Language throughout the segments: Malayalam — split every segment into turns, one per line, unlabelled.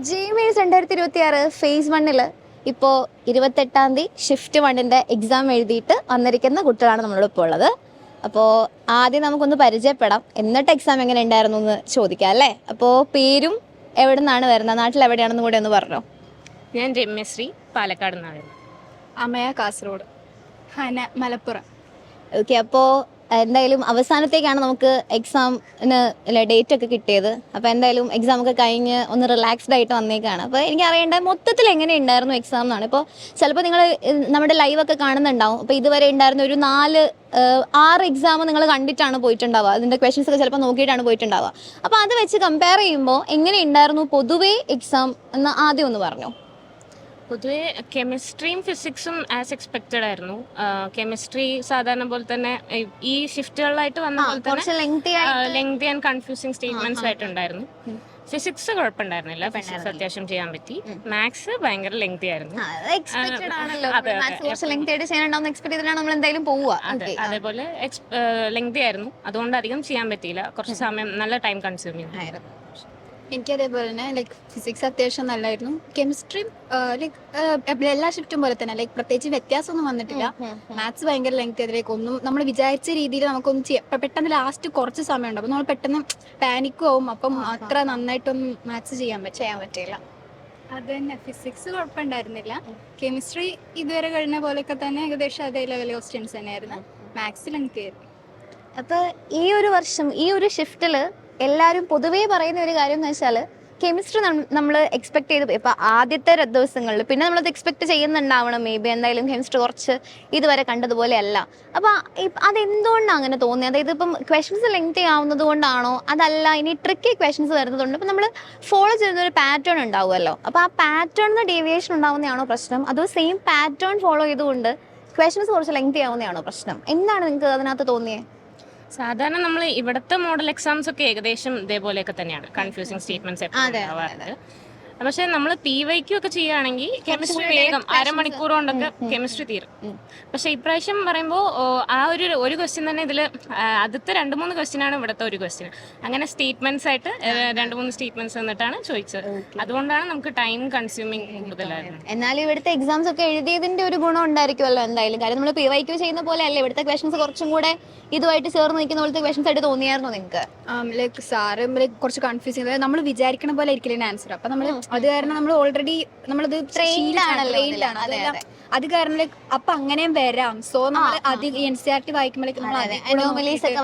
ജെഇമെയിൻസ് 2026 ഫേസ് 1 ഇപ്പോൾ 28 ഷിഫ്റ്റ് 1 എക്സാം എഴുതിയിട്ട് വന്നിരിക്കുന്ന കുട്ടികളാണ് നമ്മളിപ്പോൾ ഉള്ളത്. അപ്പോൾ ആദ്യം നമുക്കൊന്ന് പരിചയപ്പെടാം, എന്നിട്ട് എക്സാം എങ്ങനെ ഉണ്ടായിരുന്നു എന്ന് ചോദിക്കാം അല്ലേ. അപ്പോൾ പേരും എവിടെ നിന്നാണ് വരുന്നത്, നാട്ടിൽ എവിടെയാണെന്ന് കൂടെ ഒന്ന് പറഞ്ഞോ.
ഞാൻ രമ്യശ്രീ, പാലക്കാട് നിന്നാണ് വരുന്നത്.
അമയ കാസർഗോഡ്. ഹന മലപ്പുറം.
ഓക്കെ, അപ്പോൾ എന്തായാലും അവസാനത്തേക്കാണ് നമുക്ക് എക്സാമിന് ഡേറ്റ് ഒക്കെ കിട്ടിയത്. അപ്പോൾ എന്തായാലും എക്സാം ഒക്കെ കഴിഞ്ഞ് ഒന്ന് റിലാക്സ്ഡ് ആയിട്ട് വന്നേക്കാണ്. അപ്പോൾ എനിക്ക് അറിയേണ്ട മൊത്തത്തിൽ എങ്ങനെ ഉണ്ടായിരുന്നു എക്സാം എന്നാണ്. ഇപ്പോൾ ചിലപ്പോൾ നിങ്ങൾ നമ്മുടെ ലൈവ് ഒക്കെ കാണുന്നുണ്ടാവും. അപ്പോൾ ഇതുവരെ ഉണ്ടായിരുന്ന ഒരു 4-6 എക്സാം നിങ്ങൾ കണ്ടിട്ടാണ് പോയിട്ടുണ്ടാവുക, അതിൻ്റെ ക്വസ്റ്റ്യൻസ് ഒക്കെ ചിലപ്പോൾ നോക്കിയിട്ടാണ് പോയിട്ടുണ്ടാവുക. അപ്പോൾ അത് വെച്ച് കമ്പയർ ചെയ്യുമ്പോൾ എങ്ങനെ ഉണ്ടായിരുന്നു പൊതുവേ എക്സാം എന്ന് ആദ്യം ഒന്ന് പറഞ്ഞു.
പൊതുവെ കെമിസ്ട്രിയും ഫിസിക്സും ആസ് എക്സ്പെക്റ്റഡ് ആയിരുന്നു. കെമിസ്ട്രി സാധാരണ പോലെ തന്നെ ഈ ഷിഫ്റ്റുകളിലായിട്ട് വന്ന പോലെ
കുറച്ച്
തന്നെ ലെങ്തി ആൻഡ് കൺഫ്യൂസിങ് സ്റ്റേറ്റ്മെന്റ്സ് ആയിട്ടുണ്ടായിരുന്നു. ഫിസിക്സ് കുഴപ്പമുണ്ടായിരുന്നില്ല, ഫിസിക്സ് അത്യാവശ്യം ചെയ്യാൻ പറ്റി. മാത്സ് ഭയങ്കര ലെങ്തി ആയിരുന്നു. അതേപോലെ ലെങ്തി ആയിരുന്നു, അതുകൊണ്ട് അധികം ചെയ്യാൻ പറ്റിയില്ല. കുറച്ച് സമയം നല്ല ടൈം കൺസ്യൂമിങ് ആയിരുന്നു.
എനിക്കതേപോലെ തന്നെ ഫിസിക്സ് അത്യാവശ്യം നല്ലായിരുന്നു. കെമിസ്ട്രി എല്ലാ ഷിഫ്റ്റും പോലെ തന്നെ പ്രത്യേകിച്ച് വ്യത്യാസമൊന്നും വന്നിട്ടില്ല. മാത്സ് ഭയങ്കര ലെങ്ത് ആയിട്ട് ഒന്നും നമ്മൾ വിചാരിച്ച രീതിയിൽ നമുക്കൊന്നും ചെയ്യാം. പെട്ടെന്ന് ലാസ്റ്റ് കുറച്ച് സമയമുണ്ട്, അപ്പോൾ നമ്മൾ പെട്ടെന്ന് പാനിക്കും ആവും. അപ്പം അത്ര നന്നായിട്ടൊന്നും മാത്സ് ചെയ്യാൻ പറ്റില്ല. അത് തന്നെ, ഫിസിക്സ് കുഴപ്പമുണ്ടായിരുന്നില്ല. കെമിസ്ട്രി ഇതുവരെ കഴിഞ്ഞ പോലെയൊക്കെ തന്നെ ഏകദേശം അതേ ലെവൽ ക്വസ്റ്റ്യൻസ് തന്നെയായിരുന്നു. മാത്സ് ലെങ്ത് ആയിരുന്നു.
അപ്പോൾ ഈ ഒരു വർഷം ഈ ഒരു ഷിഫ്റ്റിൽ എല്ലാവരും പൊതുവേ പറയുന്ന ഒരു കാര്യം എന്ന് വെച്ചാൽ കെമിസ്ട്രി നമ്മൾ എക്സ്പെക്ട് ചെയ്ത് ഇപ്പോൾ ആദ്യത്തെ ദിവസങ്ങളിൽ പിന്നെ നമ്മളത് എക്സ്പെക്ട് ചെയ്യുന്നുണ്ടാവണം. മേ ബി എന്തായാലും കെമിസ്ട്രി കുറച്ച് ഇതുവരെ കണ്ടതുപോലെ അല്ല. അപ്പോൾ അതെന്തുകൊണ്ടാണ് അങ്ങനെ തോന്നിയത്? അതായത് ഇപ്പം ക്വസ്റ്റ്യൻസ് ലെങ്തി ആവുന്നത് കൊണ്ടാണോ, അതല്ല ഇനി ട്രിക്കി ക്വസ്റ്റ്യൻസ് വരുന്നതുകൊണ്ട് ഇപ്പം നമ്മൾ ഫോളോ ചെയ്യുന്ന ഒരു പാറ്റേൺ ഉണ്ടാവുമല്ലോ, അപ്പോൾ ആ പാറ്റേണിന് ഡീവിയേഷൻ ഉണ്ടാവുന്നതാണോ പ്രശ്നം, അതോ സെയിം പാറ്റേൺ ഫോളോ ചെയ്തുകൊണ്ട് ക്വസ്റ്റ്യൻസ് കുറച്ച് ലെങ്തി ആവുന്നതാണോ പ്രശ്നം? എന്താണ് നിങ്ങൾക്ക് അതിനകത്ത് തോന്നിയത്?
സാധാരണ നമ്മൾ ഇവിടുത്തെ മോഡൽ എക്സാംസ് ഒക്കെ ഏകദേശം ഇതേപോലെയൊക്കെ തന്നെയാണ്, കൺഫ്യൂസിങ് സ്റ്റേറ്റ്മെന്റ്സ് എപ്പോഴും. പക്ഷെ നമ്മൾ PYQ ഒക്കെ ചെയ്യുകയാണെങ്കിൽ കെമിസ്ട്രി വേഗം അരമണിക്കൂർ കൊണ്ടൊക്കെ കെമിസ്ട്രി തീരും. പക്ഷെ ഇപ്രാവശ്യം പറയുമ്പോൾ ആ ഒരു ക്വസ്റ്റ്യൻ തന്നെ ഇതിൽ ആദ്യത്തെ 2-3 ക്വസ്റ്റ്യൻ ആണ് ഇവിടുത്തെ ഒരു ക്വസ്റ്റ്യൻ. അങ്ങനെ സ്റ്റേറ്റ്മെന്റ്സ് ആയിട്ട് 2-3 സ്റ്റേറ്റ്മെന്റ്സ് എന്നിട്ടാണ് ചോദിച്ചത്. അതുകൊണ്ടാണ് നമുക്ക് ടൈം കൺസ്യൂമിങ് കൂടുതലായിരുന്നു.
എന്നാലും ഇവിടുത്തെ എക്സാംസ് ഒക്കെ എഴുതിയതിന്റെ ഒരു ഗുണം ഉണ്ടായിരിക്കുമല്ലോ എന്തായാലും. കാര്യം നമ്മൾ PYQ ചെയ്യുന്ന പോലെ അല്ലേ ഇവിടുത്തെ ക്വസ്റ്റ്യൻസ് കുറച്ചും കൂടെ ഇതുമായിട്ട് ചേർന്ന് നിൽക്കുന്ന പോലത്തെ ക്വസ്റ്റ്യൻസ് ആയിട്ട് തോന്നിയായിരുന്നു നിങ്ങൾക്ക്?
സാറ് കുറച്ച് കൺഫ്യൂസ് ചെയ്തത് നമ്മൾ വിചാരിക്കണ പോലെ ആയിരിക്കില്ല ആൻസർ. അപ്പൊ നമ്മൾ അത് കാരണം നമ്മൾ ഓൾറെഡി നമ്മളത് അത് കാരണം അപ്പൊ അങ്ങനെയും വരാം. സോ നമ്മൾ NCERT വായിക്കുമ്പോഴേക്കും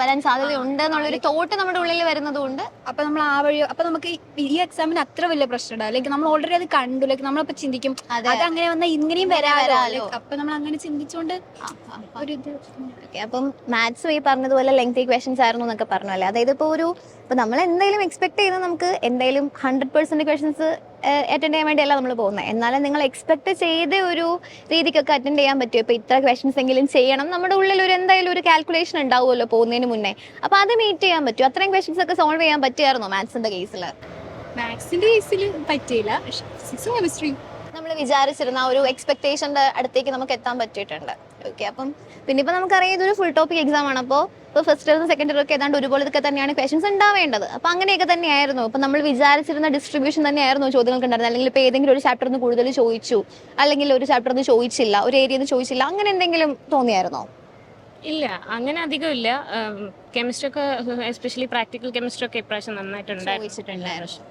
വരാൻ സാധ്യതയുണ്ട് എന്നുള്ളൊരു തോട്ട് നമ്മുടെ ഉള്ളിൽ വരുന്നതുകൊണ്ട്
അപ്പൊ നമ്മൾ ആ വഴി അപ്പൊ നമുക്ക് ഈ എക്സാമിന് അത്ര വലിയ പ്രശ്നം ഉണ്ടാവും. ലൈക്ക് നമ്മൾ ഓൾറെഡി അത് കണ്ടു, ലൈക്ക് നമ്മളിപ്പോ ചിന്തിക്കും അത് അങ്ങനെ വന്നാൽ ഇങ്ങനെയും വരാമല്ലോ. അപ്പൊ നമ്മൾ അങ്ങനെ ചിന്തിച്ചോണ്ട് ഒരു ഇത്.
അപ്പം മാത്സ് ഈ പറഞ്ഞതുപോലെ ലെങ്തി ക്വസ്റ്റ്യൻസ് ആയിരുന്നു എന്നൊക്കെ പറഞ്ഞല്ലേ. അതായത് ഇപ്പൊ നമ്മൾ എന്തായാലും എക്സ്പെക്ട് ചെയ്യുന്നത് നമുക്ക് എന്തായാലും 100% ക്വസ്റ്റ്യൻസ് അറ്റൻഡ് ചെയ്യാൻ വേണ്ടിയല്ല നമ്മൾ പോകുന്നത്. എന്നാലും നിങ്ങൾ എക്സ്പെക്ട് ചെയ്ത ഒരു രീതിക്കൊക്കെ അറ്റൻഡ് ചെയ്യാൻ പറ്റുമോ? ഇപ്പൊ ഇത്ര ക്വസ്റ്റ്യൻസ് എങ്കിലും ചെയ്യണം, നമ്മുടെ ഉള്ളിൽ എന്തായാലും ഒരു കാൽക്കുലേഷൻ ഉണ്ടാവുമല്ലോ പോകുന്നതിന് മുന്നേ. അപ്പൊ അത് മീറ്റ് ചെയ്യാൻ പറ്റുമോ? അത്രയും ക്വസ്റ്റ്യൻസ് ഒക്കെ സോൾവ് ചെയ്യാൻ പറ്റിയായിരുന്നോ മാത്സിന്റെ കേസിൽ?
മാത്സിന്റെ കേസിൽ പറ്റിയില്ല. ഫിസിക്സും കെമിസ്ട്രിയും
നമ്മൾ വിചാരിച്ചിരുന്ന ആ ഒരു എക്സ്പെക്ടേഷന്റെ അടുത്തേക്ക് നമുക്ക് എത്താൻ പറ്റിയിട്ടുണ്ട്. ഓക്കെ, അപ്പം പിന്നെ ഇപ്പൊ നമുക്കറിയാം ഇതൊരു ഫുൾ ടോപ്പിക് എക്സാം ആണ്. അപ്പോൾ ഫസ്റ്റ് ഇയറും സെക്കൻഡ് ഇയറും ഒക്കെ ഏതാണ്ട് ഒരുപോലെ ഇതൊക്കെ തന്നെയാണ് ക്വസ്റ്റ്യൻസ് ഉണ്ടാവേണ്ടത്. അപ്പൊ അങ്ങനെയൊക്കെ തന്നെയായിരുന്നു. അപ്പൊ നമ്മൾ വിചാരിച്ചിരുന്ന ഡിസ്ട്രിബ്യൂഷൻ തന്നെയായിരുന്നു ചോദ്യങ്ങൾക്ക് ഉണ്ടായിരുന്നത്? അല്ലെങ്കിൽ ഇപ്പൊ ഏതെങ്കിലും ഒരു ചാപ്റ്ററിന് കൂടുതൽ ചോദിച്ചു, അല്ലെങ്കിൽ ഒരു ചാപ്റ്ററിന് ചോദിച്ചില്ല, ഒരു ഏരിയന്ന് ചോദിച്ചില്ല, അങ്ങനെ എന്തെങ്കിലും തോന്നിയായിരുന്നോ?
ഇല്ല, അങ്ങനെ അധികം ഇല്ല. കെമിസ്ട്രി ഒക്കെ എസ്പെഷ്യലി പ്രാക്ടിക്കൽ കെമിസ്ട്രി ഒക്കെ ഇപ്രാവശ്യം നന്നായിട്ടുണ്ടായിരുന്നു.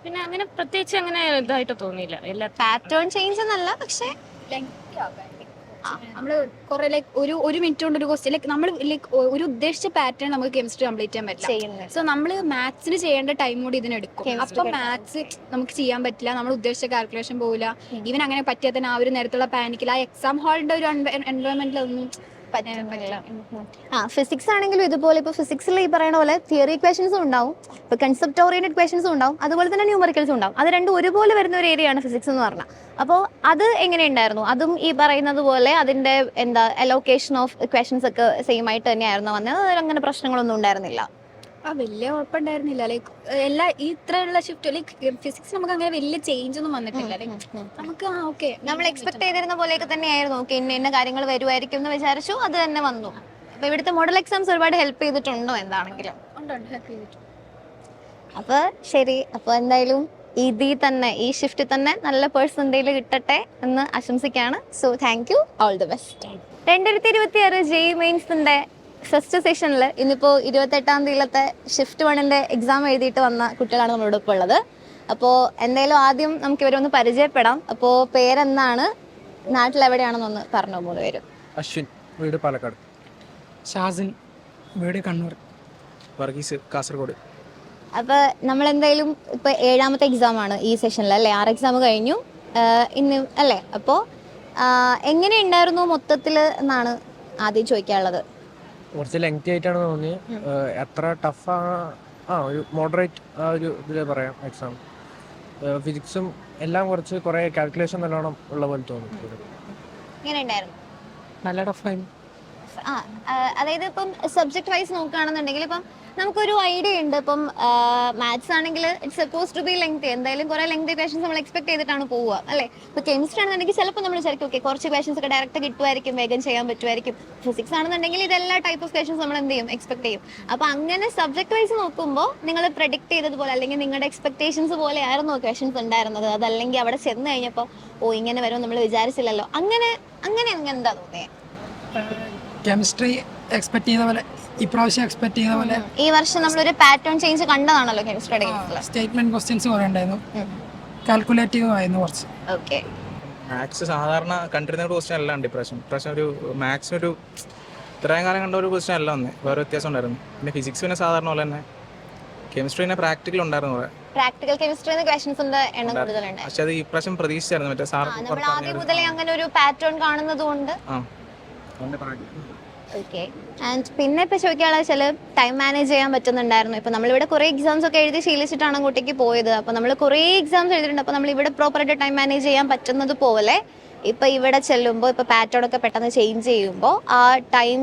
പിന്നെ അങ്ങനെ പ്രത്യേകിച്ച് അങ്ങനെ ഇതായിട്ട് തോന്നിയില്ല. എല്ലാ
പാറ്റേൺ ചേഞ്ച് എന്നല്ല, പക്ഷേ
നമ്മള് കുറെ ഒരു മിനിറ്റ് കൊണ്ട് ഒരു ക്വസ്റ്റ്യൻ നമ്മൾ ഒരു ഉദ്ദേശിച്ച പാറ്റേൺ നമുക്ക് കെമിസ്ട്രി കംപ്ലീറ്റ് ചെയ്യാൻ പറ്റില്ല. സോ നമ്മൾ മാത്സിന് ചെയ്യേണ്ട ടൈം കൂടി ഇതിനെടുക്കും. അപ്പൊ മാത്സ് നമുക്ക് ചെയ്യാൻ പറ്റില്ല, നമ്മൾ ഉദ്ദേശിച്ച കാൽക്കുലേഷൻ പോകില്ല. ഈവൻ അങ്ങനെ പറ്റിയാൽ തന്നെ ആ ഒരു നേരത്തുള്ള പാനിക്കിൽ ആ എക്സാം ഹാളിന്റെ ഒരു എൻവയോൺമെന്റിലൊന്നും
ഫിസിക്സ് ആണെങ്കിലും ഇതുപോലെ ഇപ്പൊ ഫിസിക്സിൽ ഈ പറയുന്ന പോലെ തിയറി ക്വസ്റ്റ്യൻസും ഉണ്ടാവും, ഇപ്പൊ കൺസെപ്റ്റ് ഓറിയന്റഡ് ക്വസ്റ്റ്യൻസും ഉണ്ടാവും, അതുപോലെ തന്നെ ന്യൂമറിക്കൽസും ഉണ്ടാവും. അത് രണ്ടും ഒരുപോലെ വരുന്ന ഒരു ഏരിയ ആണ് ഫിസിക്സ് എന്ന് പറഞ്ഞാൽ. അപ്പോൾ അത് എങ്ങനെയുണ്ടായിരുന്നു? അതും ഈ പറയുന്നത് പോലെ അതിന്റെ അലോക്കേഷൻ ഓഫ് ക്വസ്റ്റ്യൻസ് ഒക്കെ സെയിം ആയിട്ട് തന്നെയായിരുന്നു വന്നത്? അങ്ങനെ പ്രശ്നങ്ങളൊന്നും ഉണ്ടായിരുന്നില്ല?
വലിയ കുഴപ്പമുണ്ടായിരുന്നില്ല. ലൈക്ക് എല്ലാ ഈ ഇത്രയുള്ള ഷിഫ്റ്റ് ലൈക്ക് ഫിസിക്സ് നമുക്ക് അങ്ങനെ വലിയ ചേഞ്ച് ഒന്നും വന്നിട്ടില്ല. നമുക്ക് ഓക്കെ
നമ്മൾ എക്സ്പെക്ട് ചെയ്തിരുന്ന പോലെയൊക്കെ തന്നെയായിരുന്നു. ഓക്കെ, ഇന്ന കാര്യങ്ങൾ വരുമായിരിക്കും എന്ന് വിചാരിച്ചു, അത് തന്നെ വന്നു. അപ്പൊ ഇവിടുത്തെ മോഡൽ എക്സാംസ് ഒരുപാട് ഹെൽപ്പ് ചെയ്തിട്ടുണ്ടോ? എന്താണെങ്കിലും
ഹെൽപ്പ് ചെയ്തിട്ടുണ്ട്.
അപ്പൊ ശരി, അപ്പൊ എന്തായാലും ഇതിൽ തന്നെ ഈ ഷിഫ്റ്റിൽ തന്നെ നല്ല പെർസെൻറ്റേജ് കിട്ടട്ടെ എന്ന് ആശംസിക്കുകയാണ്. So thank you, all the best. 2026 JEE മെയിൻസിൻ്റെ ഫസ്റ്റ് സെഷനിൽ ഇന്നിപ്പോൾ 28-ാം തീയതിയിലത്തെ ഷിഫ്റ്റ് 1ൻ്റെ എക്സാം എഴുതിയിട്ട് വന്ന കുട്ടികളാണ് നമ്മളോട് ഇപ്പോൾ ഉള്ളത്. അപ്പോൾ എന്തായാലും ആദ്യം നമുക്ക് ഇവരൊന്ന് പരിചയപ്പെടാം. അപ്പോൾ പേരെന്താണ്, നാട്ടിലെവിടെയാണെന്നൊന്ന് പറഞ്ഞു 3 പേരും.
അശ്വിൻ, വീട് പാലക്കാട്.
ഷാസിൻ, വീട് കണ്ണൂർ.
വർഗീസ്, കാസർഗോഡ്.
അപ്പോൾ നമ്മളെന്തായാലും ഇപ്പോൾ 7ാമത്തെ എക്സാമാണ് ഈ സെഷനിൽ അല്ലേ. 6 എക്സാം കഴിഞ്ഞു ഇന്ന് അല്ലേ. അപ്പോൾ എങ്ങനെയുണ്ടായിരുന്നു മൊത്തത്തിൽ എന്നാണ് ആദ്യം ചോദിക്കാനുള്ളത്.
കുറച്ച് ലെങ്തി ആയിട്ടാണ് തോന്നിയത്. എത്ര ടഫാണ്, ഒരു മോഡറേറ്റ് ആ ഒരു ഇതിൽ പറയാം. എക്സാം ഫിസിക്സും എല്ലാം കുറേ കാൽക്കുലേഷൻ നല്ലോണം ഉള്ള പോലെ തോന്നി.
എങ്ങനെയുണ്ടായിരുന്നു?
നല്ല ടഫായി.
അതായത് ഇപ്പം സബ്ജക്ട് വൈസ് നോക്കുകയാണെന്നുണ്ടെങ്കിൽ ഇപ്പം നമുക്കൊരു ഐഡിയ ഉണ്ട്. ഇപ്പം മാത്സ് ആണെങ്കിൽ it's suppose to be lengthy, എന്തായാലും കുറേ ലെങ്തി ക്വസ്റ്റൻസ് നമ്മൾ എക്സ്പെക്ട് ചെയ്തിട്ടാണ് പോവുക അല്ലേ. ഇപ്പോൾ കെമിസ്ട്രി ആണെന്നുണ്ടെങ്കിൽ ചിലപ്പോൾ നമ്മൾ വിചാരിക്കും ഓക്കെ കുറച്ച് ക്വസ്റ്റൻസ് ഒക്കെ ഡയറക്റ്റ് കിട്ടുമായിരിക്കും, വേഗം ചെയ്യാൻ പറ്റുമായിരിക്കും. ഫിസിക്സ് ആണെന്നുണ്ടെങ്കിൽ ഇതെല്ലാ ടൈപ്പ് ഓഫ് ക്വസ്റ്റൻസ് നമ്മൾ എന്ത് ചെയ്യും, എക്സ്പെക്ട് ചെയ്യും. അപ്പോൾ അങ്ങനെ സബ്ജക്ട് വൈസ് നോക്കുമ്പോൾ നിങ്ങൾ പ്രെഡിക്റ്റ് ചെയ്തതുപോലെ അല്ലെങ്കിൽ നിങ്ങളുടെ എക്സ്പെക്ടേഷൻസ് പോലെ ആയിരുന്നു ക്വസ്റ്റൻസ് ഉണ്ടായിരുന്നത്. അതല്ലെങ്കിൽ അവിടെ ചെന്ന് കഴിഞ്ഞപ്പോൾ ഇങ്ങനെ വരും നമ്മൾ വിചാരിച്ചില്ലല്ലോ. അങ്ങനെ എന്താ തോന്നിയത്?
കെമിസ്ട്രി എക്സ്പെക്ട് ചെയ്ത പോലെ, ഇപ്രാവശ്യം എക്സ്പെക്ട് ചെയ്ത പോലെ
ഈ വർഷം നമ്മളൊരു പാറ്റേൺ ചേഞ്ച് കണ്ടതാണല്ലോ കെമിസ്ട്രിയുടെ കേസിൽ.
സ്റ്റേറ്റ്മെന്റ് ക്വസ്റ്റ്യൻസ് കുറേ ഉണ്ടായിരുന്നു, കാൽക്കുലേറ്റീവ് ആയിരുന്നു കുറച്ച്.
ഓക്കെ,
മാത്സ് സാധാരണ കണ്ടിരുന്ന ഒരു ക്വസ്റ്റ്യൻ അല്ല ഉണ്ട് ഇപ്രാവശ്യം ഒരു മാത്സിന് ഒരു ഇത്രയും കാലം കണ്ട ഒരു ക്വസ്റ്റ്യൻ അല്ല വന്നേ, വേറെ വ്യത്യാസം ഉണ്ടായിരുന്നു. പിന്നെ ഫിസിക്സ് പിന്നെ സാധാരണ പോലെ തന്നെ, കെമിസ്ട്രി പിന്നെ പ്രാക്ടിക്കൽ ഉണ്ടായിരുന്നു കുറെ.
പ്രാക്ടിക്കൽ കെമിസ്ട്രിയുടെ ക്വസ്റ്റൻസിന്റെ എണ്ണം കൂടുതലുണ്ട്.
പക്ഷെ അത് ഇപ്രാവശ്യം പ്രതീക്ഷിച്ചായിരുന്നു മറ്റേ സാർ
നമ്മൾ ആദ്യം മുതലേ അങ്ങനെ ഒരു പാറ്റേൺ കാണുന്നത് കൊണ്ട്. ഓക്കെ, ആൻഡ് പിന്നെ ഇപ്പൊ ചോദിക്കാനുള്ള വെച്ചാൽ ടൈം മാനേജ് ചെയ്യാൻ പറ്റുന്നുണ്ടായിരുന്നു. ഇപ്പൊ നമ്മളിവിടെ കുറെ എക്സാംസ് ഒക്കെ എഴുതി ശീലിച്ചിട്ടാണ് അങ്ങോട്ടേക്ക് പോയത്. അപ്പൊ നമ്മൾ കുറെ എക്സാംസ് എഴുതിയിട്ടുണ്ട്. അപ്പൊ നമ്മൾ ഇവിടെ പ്രോപ്പറായിട്ട് ടൈം മാനേജ് ചെയ്യാൻ പറ്റുന്നത് പോലെ ഇപ്പൊ ഇവിടെ ചെല്ലുമ്പോൾ ഇപ്പൊ പാറ്റേൺ ഒക്കെ പെട്ടെന്ന് ചേഞ്ച് ചെയ്യുമ്പോൾ ആ ടൈം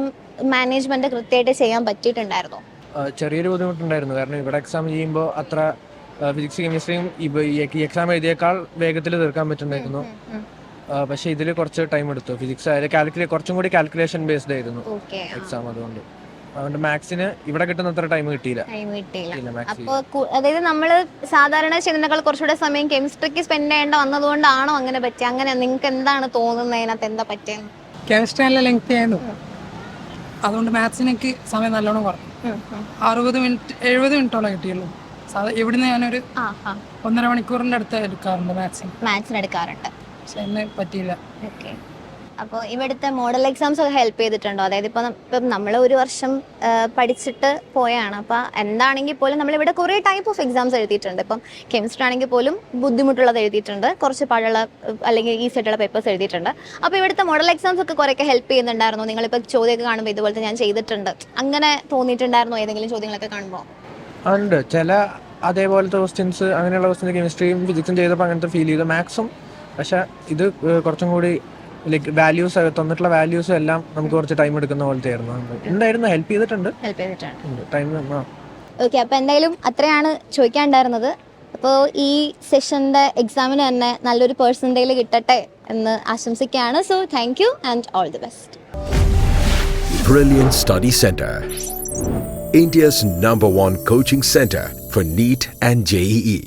മാനേജ്മെന്റ് കൃത്യമായിട്ട് ചെയ്യാൻ പറ്റിയിട്ടുണ്ടായിരുന്നു.
ചെറിയൊരു ബുദ്ധിമുട്ടുണ്ടായിരുന്നു. കാരണം ഇവിടെ എക്സാം ചെയ്യുമ്പോൾ അത്ര ഫിസിക്സ് കെമിസ്ട്രിയും ഈ എക്സാം എഴുതിയേക്കാൾ വേഗത്തിൽ തീർക്കാൻ പറ്റുന്നുണ്ടായിരുന്നു. പക്ഷെ ഇതിൽ കുറച്ച് ടൈം എടുത്തു. ഫിസിക്സ് ആയാലും കുറച്ചും കൂടി കാൽക്കുലേഷൻ ബേസ്ഡ് ആയിരുന്നു എക്സാം. അതുകൊണ്ട് മാത്സിന് ഇവിടെ കിട്ടുന്നത്ര ടൈം കിട്ടിയില്ല.
അപ്പോൾ അതായത് നമ്മൾ സാധാരണ ചെയ്യുന്നതിനേക്കാൾ കുറച്ചുകൂടെ സമയം കെമിസ്ട്രിക്ക് സ്പെൻഡ് ചെയ്യേണ്ട വന്നതുകൊണ്ടാണോ അങ്ങനെ പറ്റിയത്? അങ്ങനെ നിങ്ങൾക്ക് എന്താണ് തോന്നുന്നത്, അതിനകത്ത് എന്താ പറ്റിയത്?
കെമിസ്ട്രി നല്ല ലെങ്തി ആയിരുന്നു, അതുകൊണ്ട് മാത്സിനൊക്കെ സമയം നല്ലോണം കുറഞ്ഞു. 70 മിനിറ്റോളം കിട്ടിയുള്ളൂ. ഇവിടുന്ന് ഞാനൊരു 1.5 മണിക്കൂറിൻ്റെ അടുത്ത് എടുക്കാറുണ്ട് മാത്സിന്
എടുക്കാറുണ്ട്.
പക്ഷെ എന്നെ പറ്റിയില്ല.
ഓക്കെ, അപ്പോൾ ഇവിടുത്തെ മോഡൽ എക്സാംസ് ഒക്കെ ഹെൽപ്പ് ചെയ്തിട്ടുണ്ടോ? അതായത് ഇപ്പം നമ്മൾ ഒരു വർഷം പഠിച്ചിട്ട് പോയാണ്. അപ്പോൾ എന്താണെങ്കിൽ പോലും നമ്മളിവിടെ കുറേ ടൈപ്പ് ഓഫ് എക്സാംസ് എഴുതിയിട്ടുണ്ട്. ഇപ്പം കെമിസ്ട്രി ആണെങ്കിൽ പോലും ബുദ്ധിമുട്ടുള്ളത് എഴുതിയിട്ടുണ്ട്, കുറച്ച് പഴയുള്ള അല്ലെങ്കിൽ ഈസി ആയിട്ടുള്ള പേപ്പേഴ്സ് എഴുതിയിട്ടുണ്ട്. അപ്പോൾ ഇവിടുത്തെ മോഡൽ എക്സാംസ് ഒക്കെ കുറേയൊക്കെ ഹെൽപ്പ് ചെയ്യുന്നുണ്ടായിരുന്നു. നിങ്ങളിപ്പോൾ ചോദ്യമൊക്കെ കാണുമ്പോൾ ഇതുപോലത്തെ ഞാൻ ചെയ്തിട്ടുണ്ട്, അങ്ങനെ തോന്നിയിട്ടുണ്ടായിരുന്നോ ഏതെങ്കിലും ചോദ്യങ്ങളൊക്കെ കാണുമ്പോൾ?
ഉണ്ട്, ചില അതേപോലത്തെ ക്വസ്റ്റ്യൻസ്, അങ്ങനെയുള്ള ക്വസ്റ്റ്യൻസ് കെമിസ്ട്രിയും ഫിസിക്സും ചെയ്തപ്പോൾ അങ്ങനത്തെ ഫീൽ ചെയ്തു. മാത്സും പക്ഷെ ഇത് കുറച്ചും കൂടി ലൈക്ക് വാല്യൂസ് തന്നിട്ടുള്ള വാല്യൂസും എല്ലാം നമുക്ക് കുറച്ച് ടൈം എടുക്കുന്ന പോലത്തെ ആയിരുന്നു. എന്തായിരുന്നു ഹെൽപ്പ് ചെയ്തിട്ടുണ്ട് ടൈം.
ഓക്കെ, അപ്പോൾ എന്തായാലും അത്രയാണ് ചോദിക്കാനുണ്ടായിരുന്നത്. അപ്പോൾ ഈ സെഷൻ്റെ എക്സാമിന് തന്നെ നല്ലൊരു പെർസെൻറ്റേജ് കിട്ടട്ടെ എന്ന് ആശംസിക്കുകയാണ്. So thank you and all the best.
Brilliant Study Center, India's #1 coaching center for NEET and JEE.